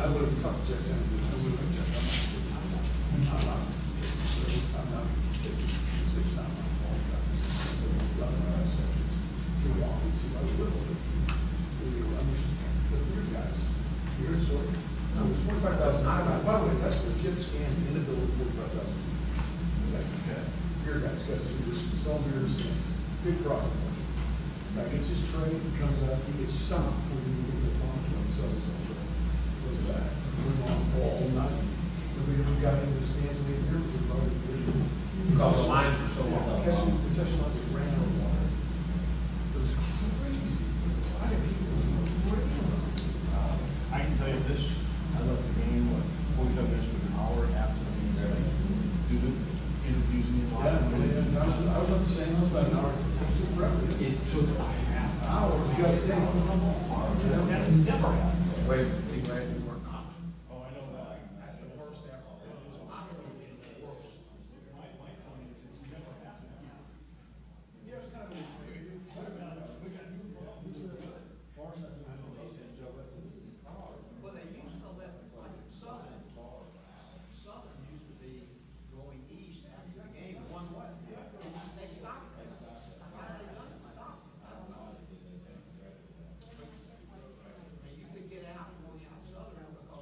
I would have talked to Jeff Sands. I would have checked. I'm not taking it. It's not my fault. You're walking to my little bit. The weird guys. You hear a story? No, it's 45,000. By the way, that's what Jim scanned in the bill of 45,000. Okay. Beer guys, who were selling beer in stands. Big profit margin. Guy gets his tray, he comes out, he gets stomped when he gets the launch when he sells his own tray. Goes back. Went on all night. Nobody ever got into the stands when they beer was about it. Because the lines are so long. Concession lines ran out of water. It was crazy. Why did people I can tell you this, I left the game, 45 minutes with an hour after the game, there, do the interviews in the I was on the same, I was about an hour. It took a half Hour, you guys stay. That's never happened. Wait, we glad you weren't on. Oh, I know that. That's the worst ever. My point is, it's never happened. Yeah, it's kind of, it's kind of, we got new problems. Well, they used to let, like Southern used to be going east after the game one way. They stopped it. How they done it? Stopped it. I don't know. And you could get out going out Southern because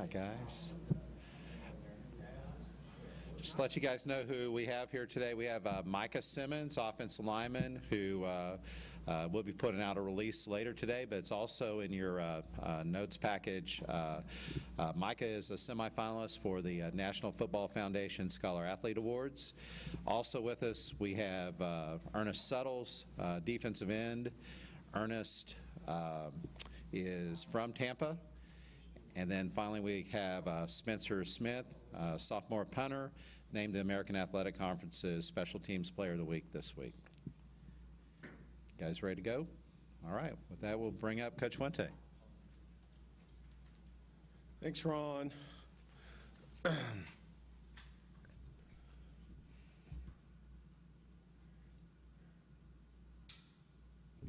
right, guys. Just to let you guys know who we have here today. We have Micah Simmons, offensive lineman, who will be putting out a release later today, but it's also in your notes package. Micah is a semifinalist for the National Football Foundation Scholar Athlete Awards. Also with us, we have Ernest Suttles, defensive end. Ernest is from Tampa. And then finally we have Spencer Smith, sophomore punter, named the American Athletic Conference's Special Teams Player of the Week this week. You guys ready to go? All right. With that, we'll bring up Coach Fuente. Thanks, Ron. You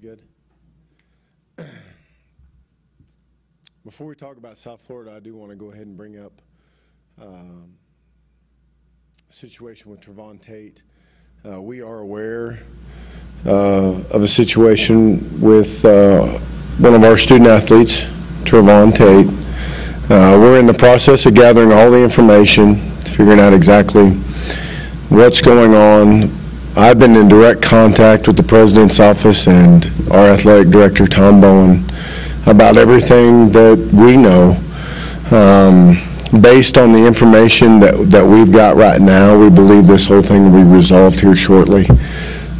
good? Before we talk about South Florida, I do want to go ahead and bring up a situation with Trevon Tate. We are aware of a situation with one of our student athletes, Trevon Tate. We're in the process of gathering all the information, figuring out exactly what's going on. I've been in direct contact with the president's office and our athletic director, Tom Bowen, about everything that we know. Based on the information that we've got right now, we believe this whole thing will be resolved here shortly.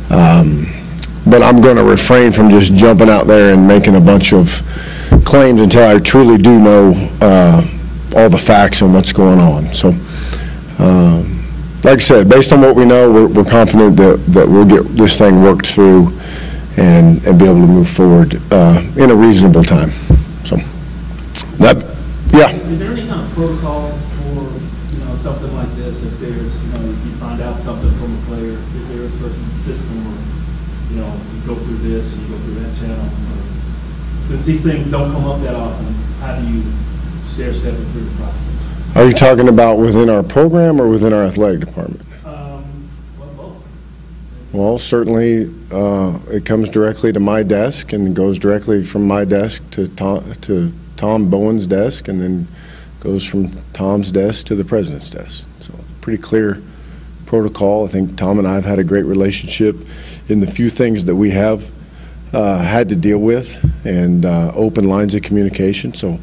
But I'm going to refrain from just jumping out there and making a bunch of claims until I truly do know all the facts and what's going on. So, like I said, based on what we know, we're confident that we'll get this thing worked through and be able to move forward in a reasonable time. So, yeah. Is there any kind of protocol for, something like this? If there's, you find out something from a player, is there a certain system where, you go through this and you go through that channel? Since these things don't come up that often, how do you step through the process? Are you talking about within our program or within our athletic department? Well, both. Well, certainly it comes directly to my desk and goes directly from my desk to Tom Bowen's desk, and then goes from Tom's desk to the president's desk. So pretty clear protocol. I think Tom and I have had a great relationship in the few things that we have had to deal with, and open lines of communication. So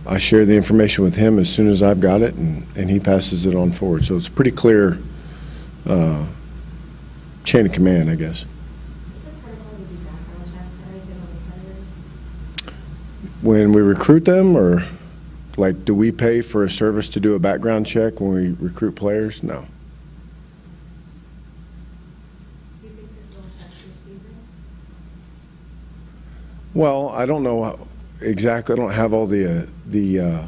I share the information with him as soon as I've got it, and he passes it on forward. So it's a pretty clear chain of command, I guess. When we recruit them, or like, do we pay for a service to do a background check when we recruit players? No. Do you think this will affect your season? Well, I don't know exactly. I don't have all the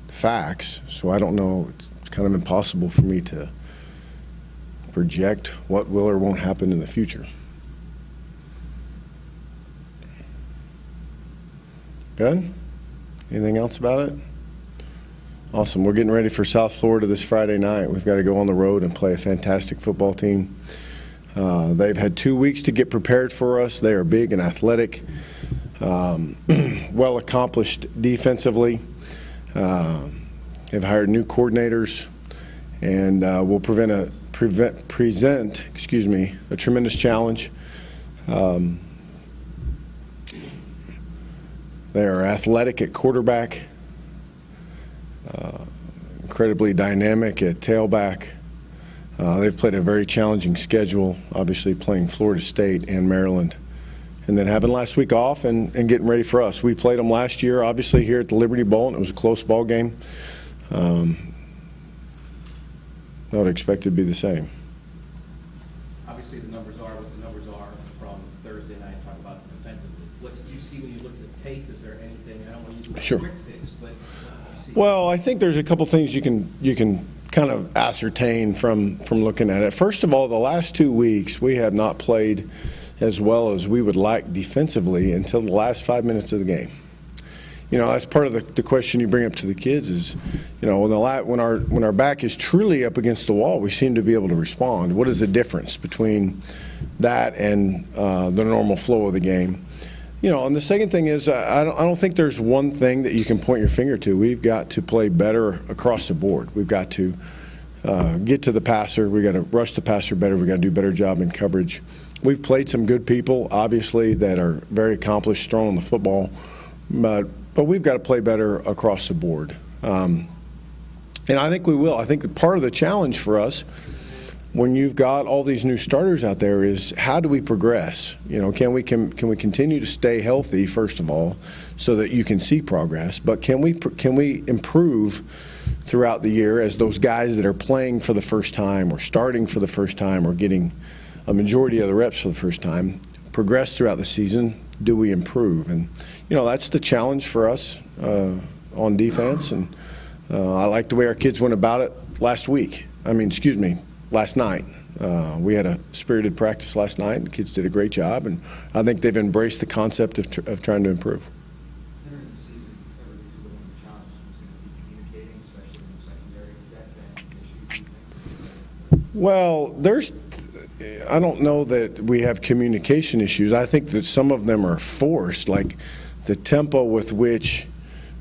facts, so I don't know. It's kind of impossible for me to project what will or won't happen in the future. Good? Anything else about it? Awesome. We're getting ready for South Florida this Friday night. We've got to go on the road and play a fantastic football team. They've had 2 weeks to get prepared for us. They are big and athletic, well accomplished defensively. Have hired new coordinators, and will present a tremendous challenge. They are athletic at quarterback, incredibly dynamic at tailback. They've played a very challenging schedule, obviously playing Florida State and Maryland, and then having last week off and getting ready for us. We played them last year, obviously, here at the Liberty Bowl, and it was a close ball game. I would expect it to be the same. Obviously, the numbers are what the numbers are from Thursday night. Talk about defensively. What did you see when you looked at the tape? Is there anything? I don't want to use a quick fix, but what did you see? Well, I think there's a couple things you can kind of ascertain from looking at it. First of all, the last 2 weeks we have not played as well as we would like defensively until the last 5 minutes of the game. That's part of the question you bring up to the kids is, when our back is truly up against the wall, we seem to be able to respond. What is the difference between that and the normal flow of the game? And the second thing is, I don't think there's one thing that you can point your finger to. We've got to play better across the board. We've got to get to the passer. We've got to rush the passer better. We've got to do a better job in coverage. We've played some good people, obviously, that are very accomplished throwing the football, but we've got to play better across the board. And I think we will. I think that part of the challenge for us when you've got all these new starters out there is how do we progress? Can we continue to stay healthy, first of all, so that you can see progress? But can we improve throughout the year as those guys that are playing for the first time or starting for the first time or getting a majority of the reps for the first time, progress throughout the season? Do we improve? And that's the challenge for us on defense. And I like the way our kids went about it last night. We had a spirited practice last night. The kids did a great job, and I think they've embraced the concept of trying to improve. During the season, everybody's going to challenge communicating, especially in the secondary. Is that an issue, do you think? Well, I don't know that we have communication issues. I think that some of them are forced, like the tempo with which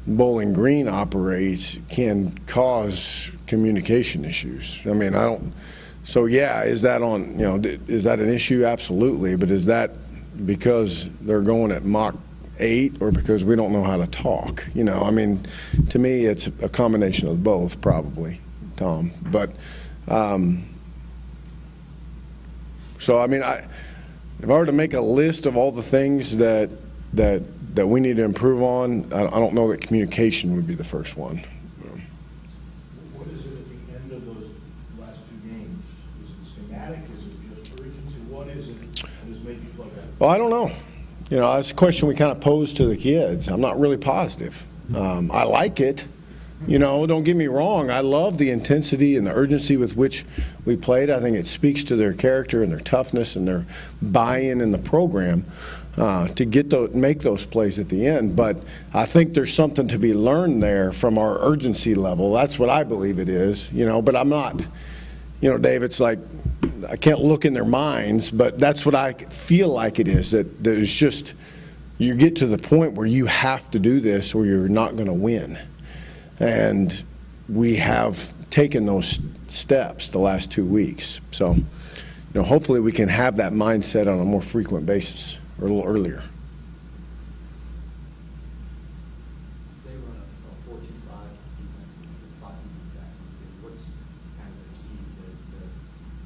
Bowling Green operates can cause communication issues. So yeah, is that is that an issue? Absolutely. But is that because they're going at Mach 8 or because we don't know how to talk? To me, it's a combination of both, probably, Tom. But if I were to make a list of all the things that we need to improve on, I don't know that communication would be the first one. What is it at the end of those last two games? Is it schematic? Is it just urgency? What is it that has made you play better? Well, I don't know. That's a question we kind of pose to the kids. I'm not really positive. I like it. Don't get me wrong. I love the intensity and the urgency with which we played. I think it speaks to their character and their toughness and their buy-in in the program to make those plays at the end. But I think there's something to be learned there from our urgency level. That's what I believe it is. But I'm not. Dave, it's like I can't look in their minds, but that's what I feel like it is. That it's just you get to the point where you have to do this or you're not going to win. And we have taken those steps the last 2 weeks. So, hopefully we can have that mindset on a more frequent basis or a little earlier. They run a 4-2-5 defense with 5 backs. What's kind of the key to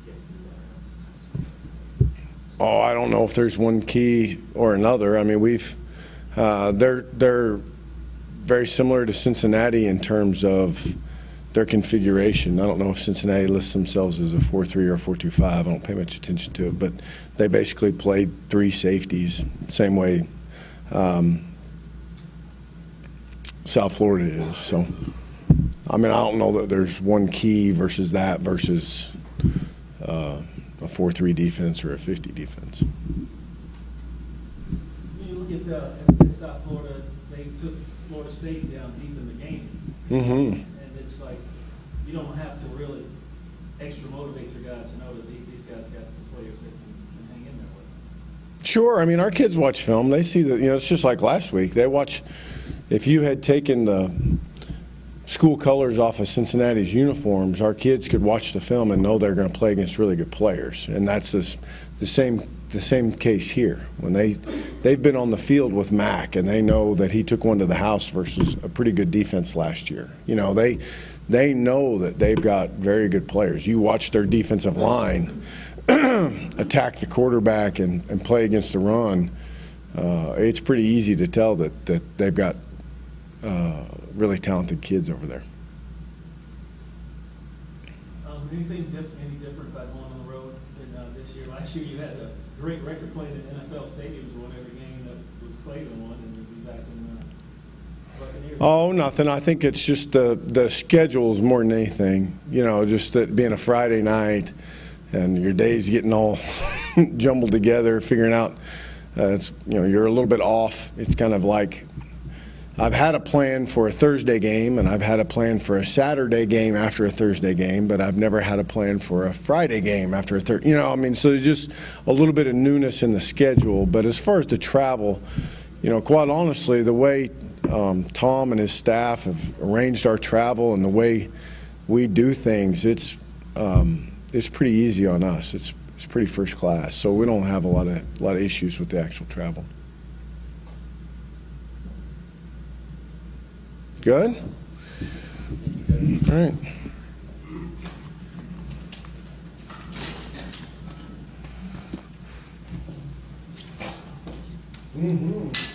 get through that success? Oh, I don't know if there's one key or another. They're very similar to Cincinnati in terms of their configuration. I don't know if Cincinnati lists themselves as a 4-3 or a 4-2-5. I don't pay much attention to it, but they basically played 3 safeties, same way South Florida is. So, I don't know that there's one key versus that versus a 4-3 defense or a 50 defense. When you look at South Florida, they took Florida State down deep in the game. Mm-hmm. And it's like you don't have to really extra motivate your guys to know that these guys got some players that can hang in there with them. Sure. Our kids watch film. They see that, it's just like last week. They watch, if you had taken the school colors off of Cincinnati's uniforms, our kids could watch the film and know they're going to play against really good players. And that's the same case here. When they've been on the field with Mac and they know that he took one to the house versus a pretty good defense last year. They know that they've got very good players. You watch their defensive line attack the quarterback and play against the run. It's pretty easy to tell that they've got really talented kids over there. Anything any different by going on the road than this year? Last year you had a great record playing in NFL stadiums won every game that was played in one, and you'd be back in Buccaneers. Oh, nothing. I think it's just the schedules more than anything. Just that being a Friday night and your days getting all jumbled together, figuring out you're a little bit off. It's kind of like I've had a plan for a Thursday game, and I've had a plan for a Saturday game after a Thursday game, but I've never had a plan for a Friday game after a Thursday. So there's just a little bit of newness in the schedule. But as far as the travel, you know, quite honestly, the way Tom and his staff have arranged our travel and the way we do things, it's pretty easy on us. It's pretty first class, so we don't have a lot of issues with the actual travel. Good? All right. Mm-hmm.